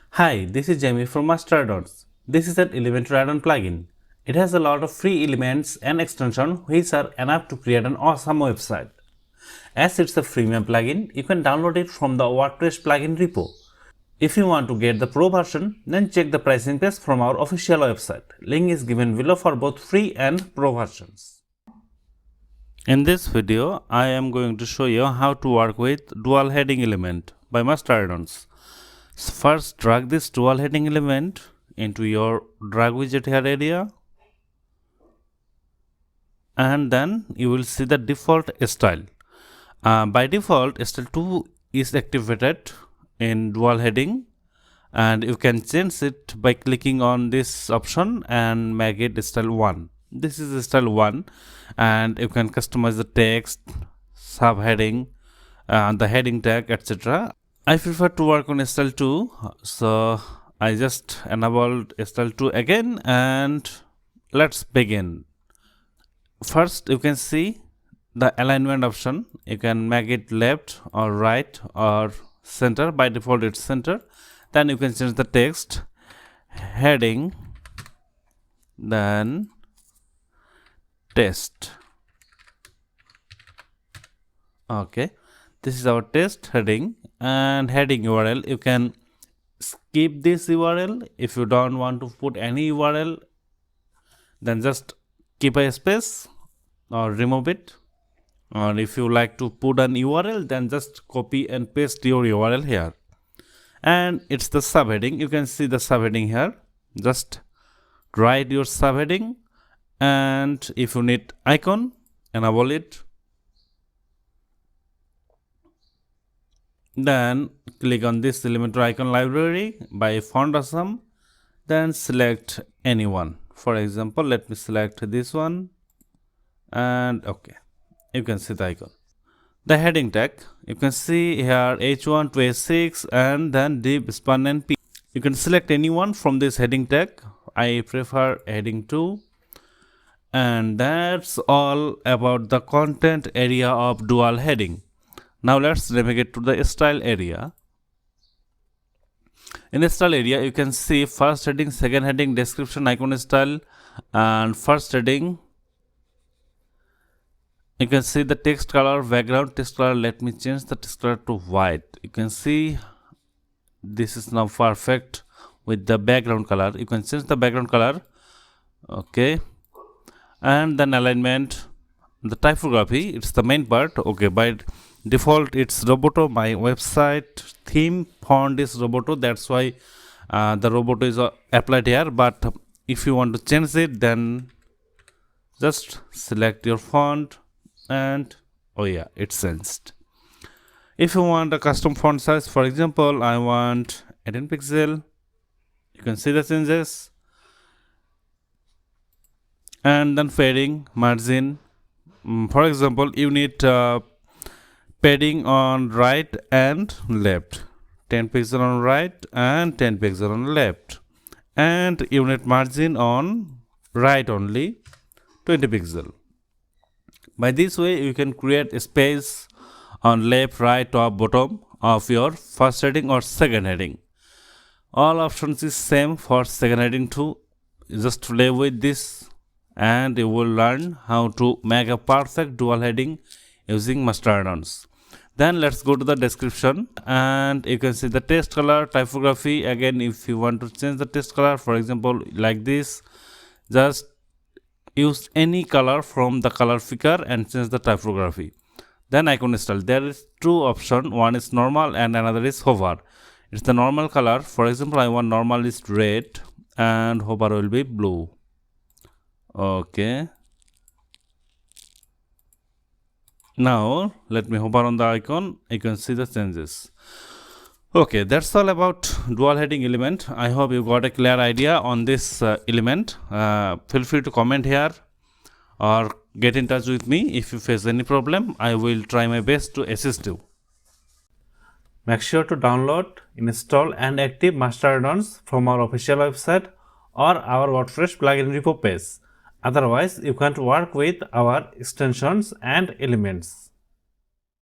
Hi, this is Jamie from Master Addons. This is an Elementor add-on plugin. It has a lot of free elements and extensions which are enough to create an awesome website. As it's a freemium plugin, you can download it from the WordPress plugin repo. If you want to get the pro version, then check the pricing page from our official website. Link is given below for both free and pro versions. In this video, I am going to show you how to work with dual heading element by Master Addons. So first, drag this dual heading element into your drag widget here area, and then you will see the default style. By default, style 2 is activated in dual heading, and you can change it by clicking on this option and make it style 1. This is style 1, and you can customize the text, subheading, the heading tag, etc. I prefer to work on style 2, so I just enabled style 2 again, and let's begin. First, you can see the alignment option. You can make it left or right or center. By default it's center. Then you can change the text, heading, then test. Okay, this is our test heading. And heading URL, you can skip this URL. If you don't want to put any URL, then just keep a space or remove it. Or if you like to put an URL, then just copy and paste your URL here. And it's the subheading. You can see the subheading here. Just write your subheading, and if you need icon, enable it. Then click on this Elementor icon library by font awesome. Then select anyone. For example, let me select this one, and okay, you can see the icon. The heading tag, you can see here H1 to H6 and then div, span and p. You can select anyone from this heading tag. I prefer heading 2. And that's all about the content area of dual heading. Now let's navigate to the style area. In the style area, you can see first heading, second heading, description, icon style, and first heading. You can see the text color, background text color. Let me change the text color to white. You can see this is now perfect with the background color. You can change the background color. Okay. And then alignment, the typography, it's the main part. Okay, by default it's Roboto. My website theme font is Roboto, that's why the Roboto is applied here. But if you want to change it, then just select your font, and oh yeah, it's changed. If you want a custom font size, for example, I want 18 pixel, you can see the changes. And then padding, margin, for example, you need padding on right and left, 10 pixel on right and 10 pixel on left, and unit margin on right only 20 pixel. By this way, you can create a space on left, right, top, bottom of your first heading or second heading. All options is same for second heading too. Just play with this, and you will learn how to make a perfect dual heading using Master Addons. Then let's go to the description, and you can see the text color, typography. Again, if you want to change the text color, for example, like this, just use any color from the color picker and change the typography. Then icon style, there is two options. One is normal and another is hover. It's the normal color. For example, I want normal is red and hover will be blue. Okay. Now let me hover on the icon. You can see the changes. Okay, that's all about dual heading element. I hope you got a clear idea on this element. Feel free to comment here or get in touch with me if you face any problem. I will try my best to assist you. Make sure to download, install and active Master Addons from our official website or our WordPress plugin repo page. Otherwise, you can't work with our extensions and elements.